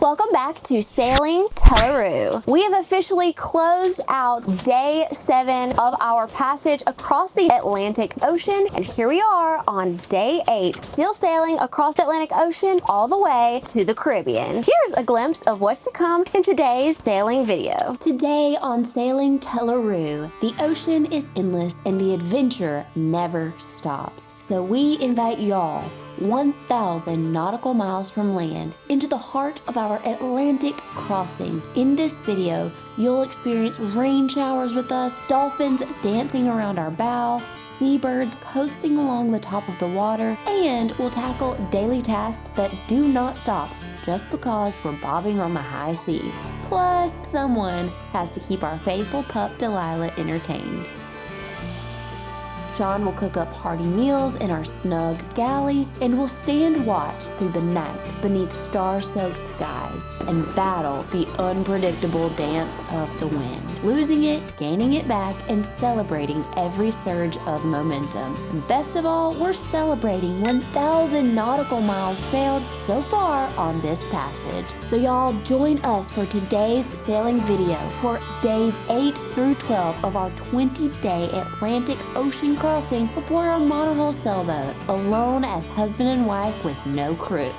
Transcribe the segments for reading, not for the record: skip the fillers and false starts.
Welcome back to Sailing Tela Ru. We have officially closed out day 7 of our passage across the Atlantic Ocean, and here we are on day 8, still sailing across the Atlantic Ocean all the way to the Caribbean. Here's a glimpse of what's to come in today's sailing video. Today on Sailing Tela Ru, the ocean is endless and the adventure never stops. So we invite y'all 1,000 nautical miles from land into the heart of our Atlantic crossing. In this video, you'll experience rain showers with us, dolphins dancing around our bow, seabirds coasting along the top of the water, and we'll tackle daily tasks that do not stop just because we're bobbing on the high seas. Plus, someone has to keep our faithful pup Delilah entertained. Shawn will cook up hearty meals in our snug galley, and we'll stand watch through the night beneath star-soaked skies and battle the unpredictable dance of the wind, losing it, gaining it back, and celebrating every surge of momentum. And best of all, we're celebrating 1,000 nautical miles sailed so far on this passage. So y'all join us for today's sailing video for days 8 through 12 of our 20-day Atlantic Ocean crossing aboard our monohull sailboat, alone as husband and wife with no crew.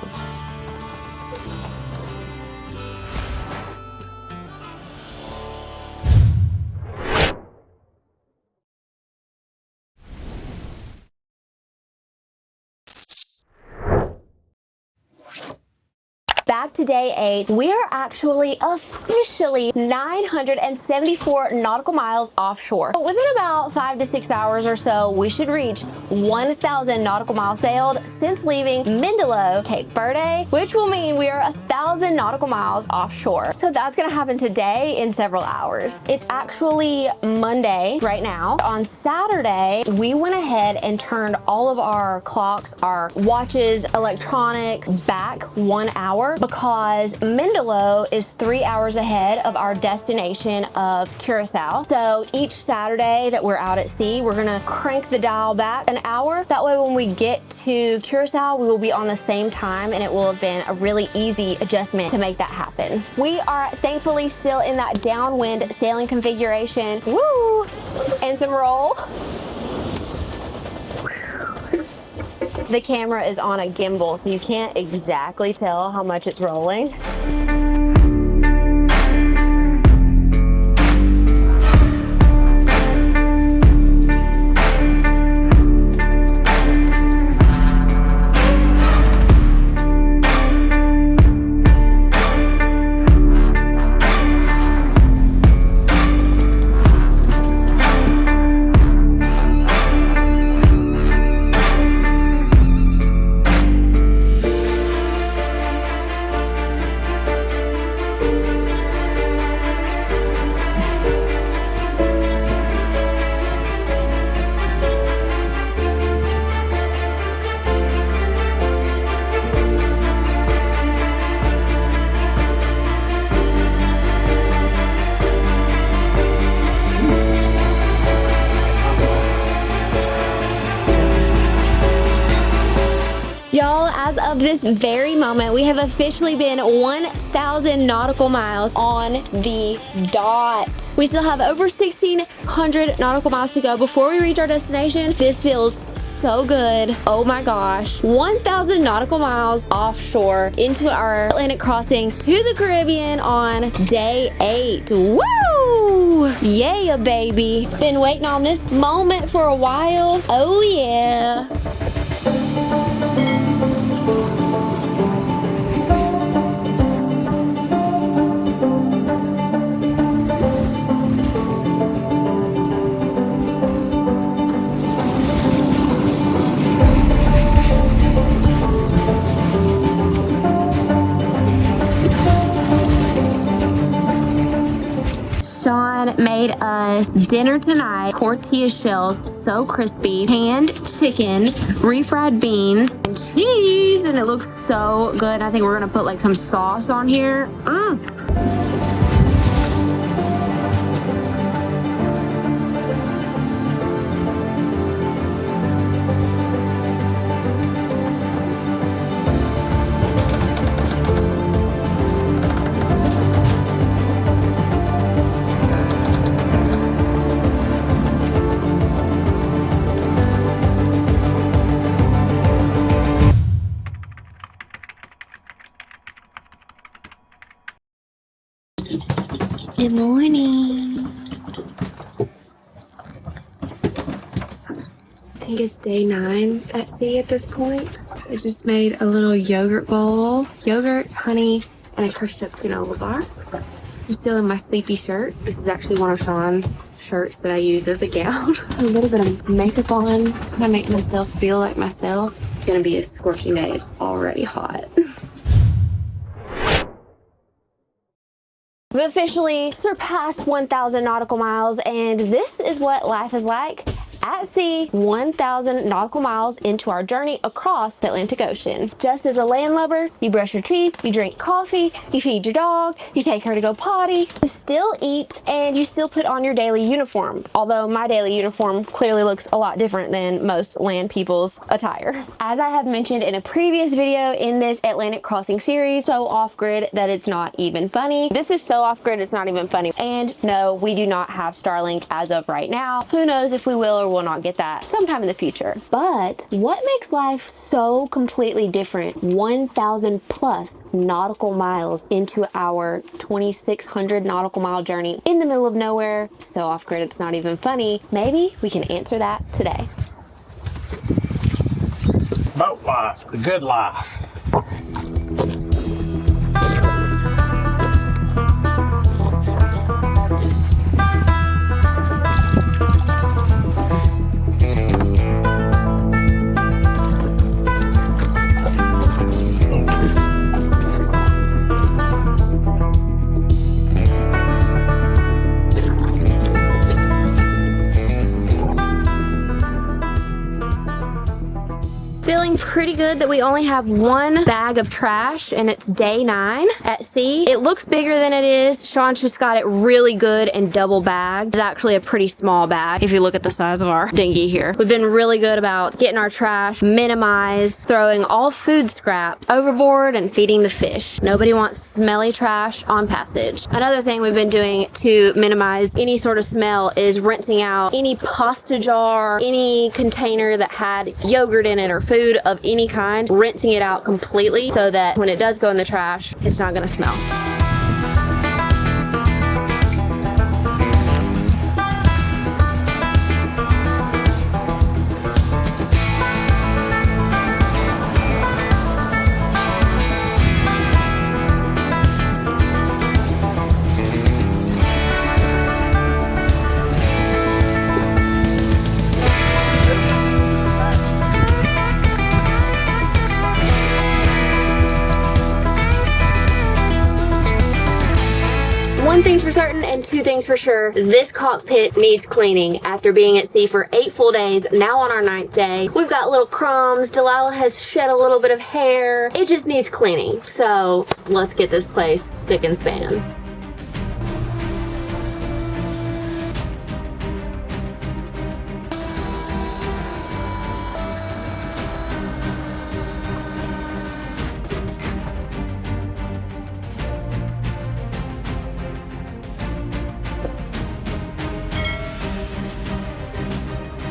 Back to day 8, we are actually officially 974 nautical miles offshore. Within about 5 to 6 hours or so, we should reach 1,000 nautical miles sailed since leaving Mindelo, Cape Verde, which will mean we are 1,000 nautical miles offshore. So that's gonna happen today in several hours. It's actually Monday right now. On Saturday, we went ahead and turned all of our clocks, our watches, electronics back 1 hour, because Mindelo is 3 hours ahead of our destination of Curacao. So each Saturday that we're out at sea, we're gonna crank the dial back an hour. That way when we get to Curacao, we will be on the same time, and it will have been a really easy adjustment to make that happen. We are thankfully still in that downwind sailing configuration. Woo! And some roll. The camera is on a gimbal, so you can't exactly tell how much it's rolling. Y'all, as of this very moment, we have officially been 1,000 nautical miles on the dot. We still have over 1,600 nautical miles to go before we reach our destination. This feels so good. Oh my gosh. 1,000 nautical miles offshore into our Atlantic crossing to the Caribbean on day 8. Woo! Yeah, baby. Been waiting on this moment for a while. Oh yeah. Shawn made us dinner tonight. Tortilla shells, so crispy, canned chicken, refried beans, and cheese, and it looks so good. I think we're gonna put like some sauce on here. Good morning. I think it's day 9 at sea at this point. I just made a little yogurt bowl. Yogurt, honey, and a crushed up granola bar. I'm still in my sleepy shirt. This is actually one of Shawn's shirts that I use as a gown. A little bit of makeup on, kind of make myself feel like myself. It's gonna be a scorching day. It's already hot. We've officially surpassed 1,000 nautical miles, and this is what life is like at sea 1,000 nautical miles into our journey across the Atlantic Ocean. Just as a landlubber, you brush your teeth, you drink coffee, you feed your dog, you take her to go potty, you still eat, and you still put on your daily uniform. Although my daily uniform clearly looks a lot different than most land people's attire. As I have mentioned in a previous video in this Atlantic crossing series, so off-grid that it's not even funny. This is so off-grid it's not even funny. And no, we do not have Starlink as of right now. Who knows if we will or will not get that sometime in the future. But what makes life so completely different 1,000 plus nautical miles into our 2,600 nautical mile journey in the middle of nowhere, so off-grid it's not even funny? Maybe we can answer that today. Boat life, the good life. Feeling pretty good that we only have one bag of trash and it's day 9 at sea. It looks bigger than it is. Shawn's just got it really good and double bagged. It's actually a pretty small bag if you look at the size of our dinghy here. We've been really good about getting our trash minimized, throwing all food scraps overboard and feeding the fish. Nobody wants smelly trash on passage. Another thing we've been doing to minimize any sort of smell is rinsing out any pasta jar, any container that had yogurt in it or food of any kind, rinsing it out completely so that when it does go in the trash, it's not gonna smell. One thing's for certain and 2 things for sure. This cockpit needs cleaning. After being at sea for 8 full days, now on our 9th day, we've got little crumbs. Delilah has shed a little bit of hair. It just needs cleaning. So let's get this place spick and span.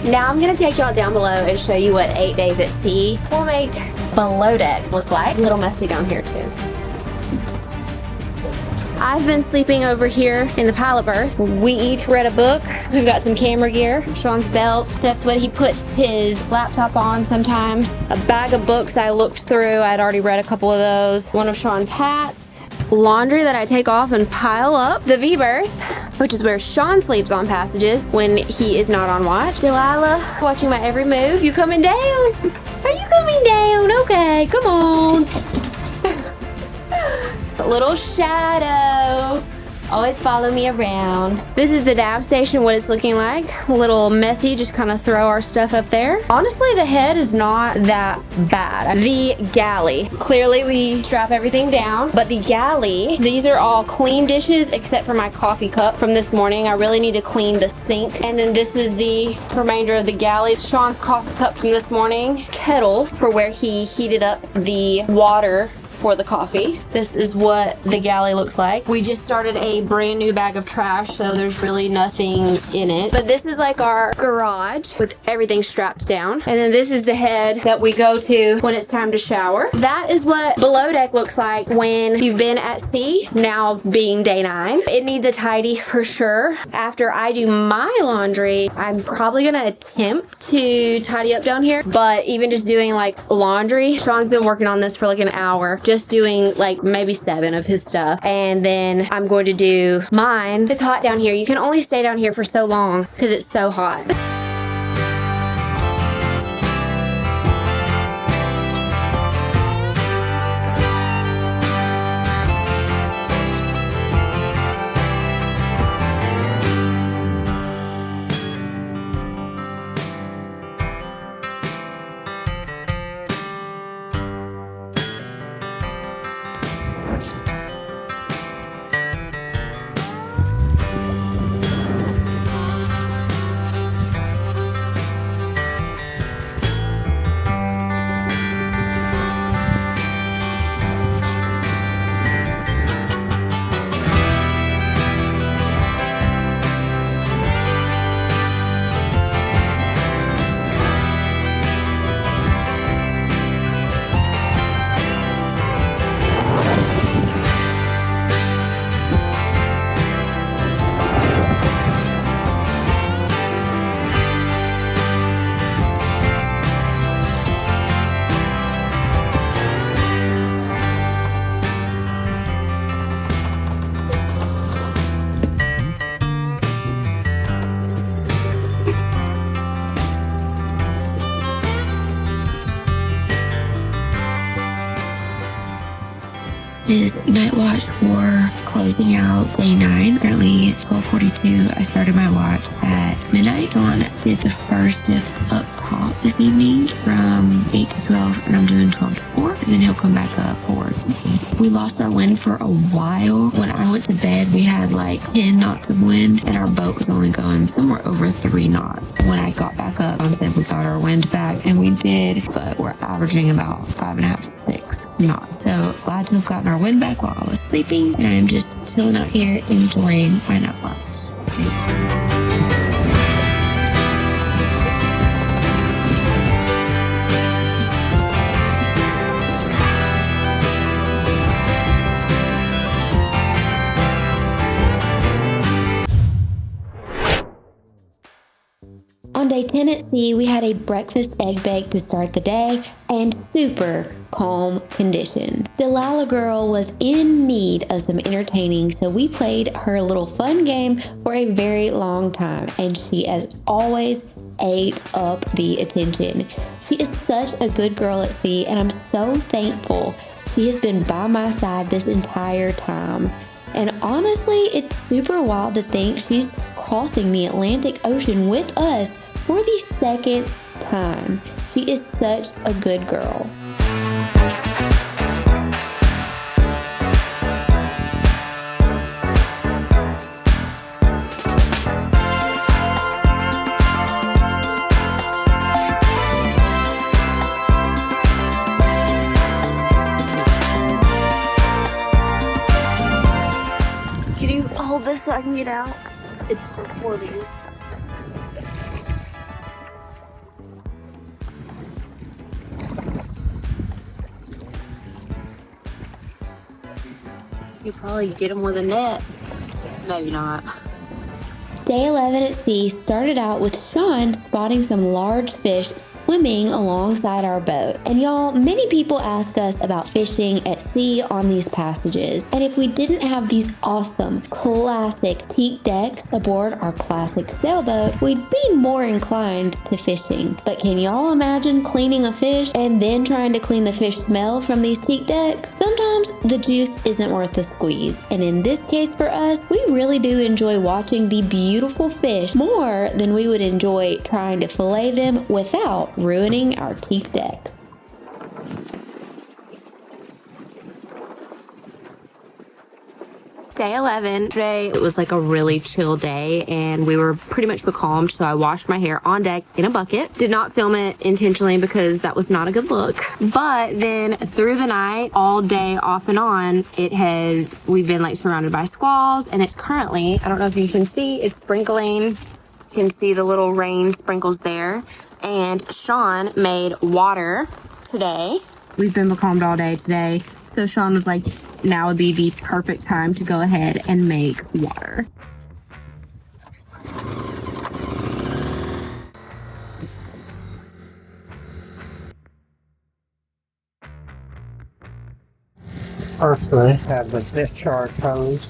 Now I'm gonna take y'all down below and show you what 8 days at sea will make below deck look like. A little messy down here too. I've been sleeping over here in the pilot berth. We each read a book. We've got some camera gear. Shawn's belt, that's what he puts his laptop on sometimes. A bag of books I looked through. I'd already read a couple of those. One of Shawn's hats. Laundry that I take off and pile up. The V-berth, which is where Shawn sleeps on passages when he is not on watch. Delilah watching my every move. You coming down? Are you coming down? Okay, come on. A little shadow. Always follow me around. This is the nav station, what it's looking like. A little messy, just kind of throw our stuff up there. Honestly, the head is not that bad. The galley, clearly we strap everything down, but the galley, these are all clean dishes except for my coffee cup from this morning. I really need to clean the sink. And then this is the remainder of the galley. Shawn's coffee cup from this morning. Kettle for where he heated up the water for the coffee. This is what the galley looks like. We just started a brand new bag of trash, so there's really nothing in it. But this is like our garage with everything strapped down. And then this is the head that we go to when it's time to shower. That is what below deck looks like when you've been at sea, now being day 9. It needs a tidy for sure. After I do my laundry, I'm probably gonna attempt to tidy up down here, but even just doing like laundry, Shawn's been working on this for like an hour, just doing like maybe 7 of his stuff, and then I'm going to do mine. It's hot down here. You can only stay down here for so long because it's so hot. Is night watch for closing out day 9. Currently 12:42. I started my watch at midnight. Shawn did the first shift up top this evening from 8 to 12, and I'm doing 12 to 4, and then he'll come back up towards 8. We lost our wind for a while. When I went to bed, we had like 10 knots of wind, and our boat was only going somewhere over 3 knots. When I got back up, Shawn said we got our wind back, and we did, but we're averaging about 5.5 to 6 knots. So glad to have gotten our wind back while I was sleeping, and I'm just chilling out here enjoying my night watch. On day 10 at sea, we had a breakfast egg bake to start the day and super calm conditions. Delilah girl was in need of some entertaining, so we played her little fun game for a very long time, and she, as always, ate up the attention. She is such a good girl at sea, and I'm so thankful she has been by my side this entire time. And honestly, it's super wild to think she's crossing the Atlantic Ocean with us for the second time. She is such a good girl. Can you hold this so I can get out? It's recording. You probably get them with a net. Maybe not. Day 11 at sea started out with Shawn spotting some large fish swimming alongside our boat. And y'all, many people ask us about fishing at sea on these passages. And if we didn't have these awesome, classic teak decks aboard our classic sailboat, we'd be more inclined to fishing. But can y'all imagine cleaning a fish and then trying to clean the fish smell from these teak decks? Sometimes the juice isn't worth the squeeze. And in this case for us, we really do enjoy watching the beautiful fish more than we would enjoy trying to fillet them without ruining our teak decks. Day 11. Today it was like a really chill day and we were pretty much becalmed, so I washed my hair on deck in a bucket. Did not film it intentionally because that was not a good look. But then through the night, all day off and on, we've been like surrounded by squalls, and it's currently, I don't know if you can see, it's sprinkling. You can see the little rain sprinkles there. And Shawn made water today. We've been becalmed all day today. So Shawn was like, now would be the perfect time to go ahead and make water. First they have the discharge hose.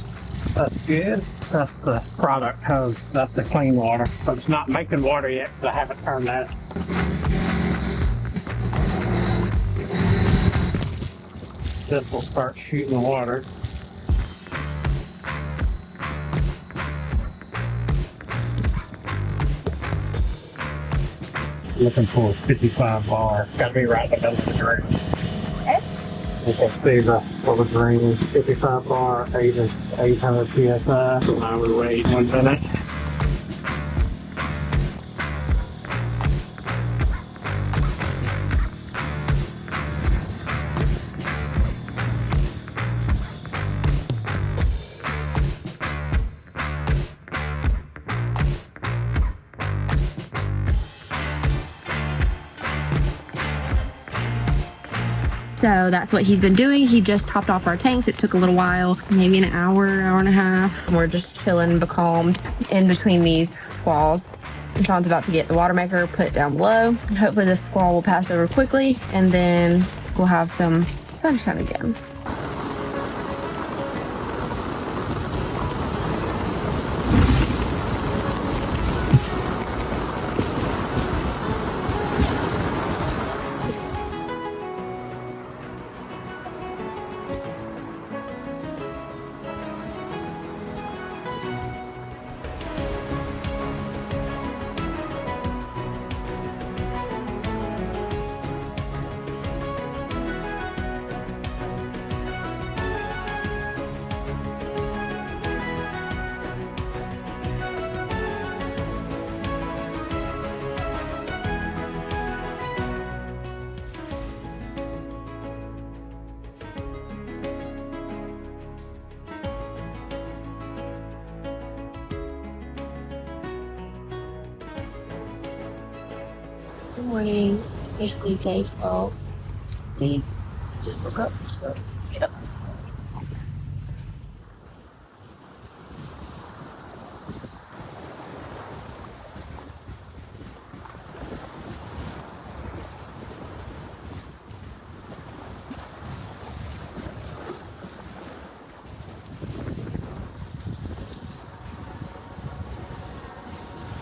That's good. That's the product hose. That's the clean water. But it's not making water yet because I haven't turned that. This will start shooting the water. Looking for a 55 bar. Gotta be right in the middle of the drain. Okay. You can see the little green 55 bar, 800 PSI. So I would wait 1 minute. So that's what he's been doing. He just topped off our tanks. It took a little while, maybe an hour and a half. And we're just chilling, becalmed in between these squalls. And Shawn's about to get the water maker put down below. Hopefully this squall will pass over quickly and then we'll have some sunshine again. Good morning. It's officially day 12. See, I just woke up, so let's get up.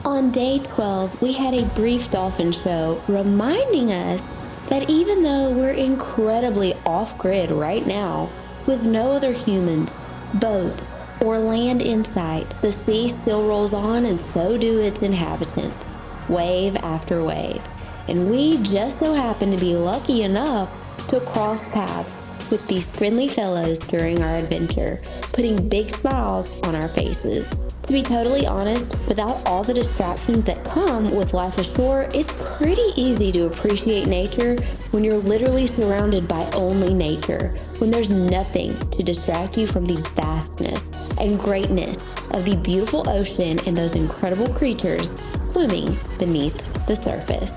On day 12, we had a brief dolphin show reminding us that even though we're incredibly off-grid right now, with no other humans, boats, or land in sight, the sea still rolls on and so do its inhabitants, wave after wave. And we just so happen to be lucky enough to cross paths with these friendly fellows during our adventure, putting big smiles on our faces. To be totally honest, without all the distractions that come with life ashore, it's pretty easy to appreciate nature when you're literally surrounded by only nature, when there's nothing to distract you from the vastness and greatness of the beautiful ocean and those incredible creatures swimming beneath the surface.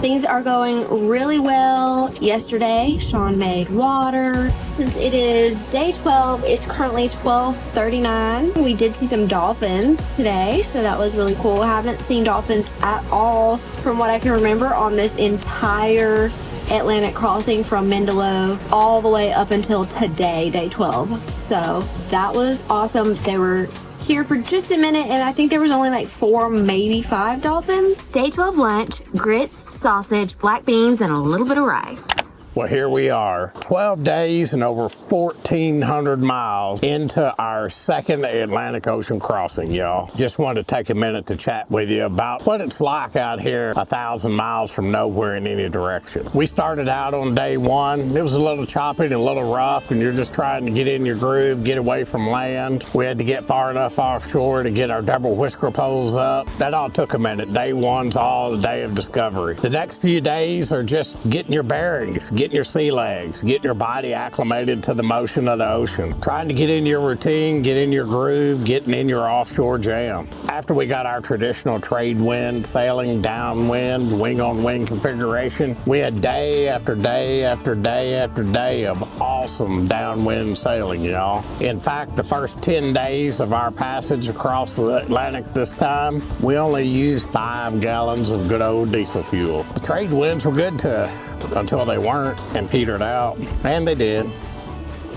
Things are going really well. Yesterday, Shawn made water. Since it is day 12, it's currently 12:39. We did see some dolphins today, so that was really cool. I haven't seen dolphins at all from what I can remember on this entire Atlantic crossing from Mindelo all the way up until today, day 12. So that was awesome. They were here for just a minute, and I think there was only like 4, maybe 5 dolphins. Day 12 lunch, grits, sausage, black beans, and a little bit of rice. Well, here we are, 12 days and over 1,400 miles into our second Atlantic Ocean crossing, y'all. Just wanted to take a minute to chat with you about what it's like out here 1,000 miles from nowhere in any direction. We started out on day 1. It was a little choppy and a little rough, and you're just trying to get in your groove, get away from land. We had to get far enough offshore to get our double whisker poles up. That all took a minute. Day 1's all the day of discovery. The next few days are just getting your bearings, getting your sea legs, getting your body acclimated to the motion of the ocean, trying to get in your routine, get in your groove, getting in your offshore jam. After we got our traditional trade wind, sailing downwind, wing-on-wing configuration, we had day after day after day after day of awesome downwind sailing, y'all. In fact, the first 10 days of our passage across the Atlantic this time, we only used 5 gallons of good old diesel fuel. The trade winds were good to us until they weren't and petered out, and they did.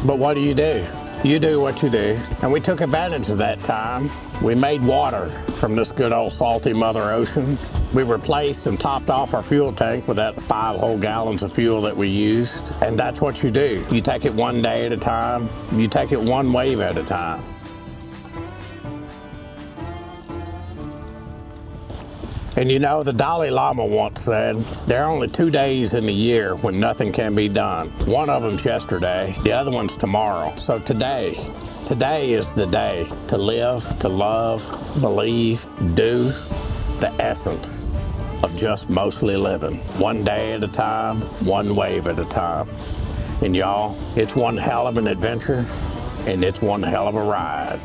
But what do? You do what you do, and we took advantage of that time. We made water from this good old salty Mother Ocean. We replaced and topped off our fuel tank with that 5 whole gallons of fuel that we used, and that's what you do. You take it one day at a time. You take it one wave at a time. And you know, the Dalai Lama once said, there are only 2 days in the year when nothing can be done. One of them's yesterday, the other one's tomorrow. So today is the day to live, to love, believe, do the essence of just mostly living. One day at a time, one wave at a time. And y'all, it's one hell of an adventure, and it's one hell of a ride.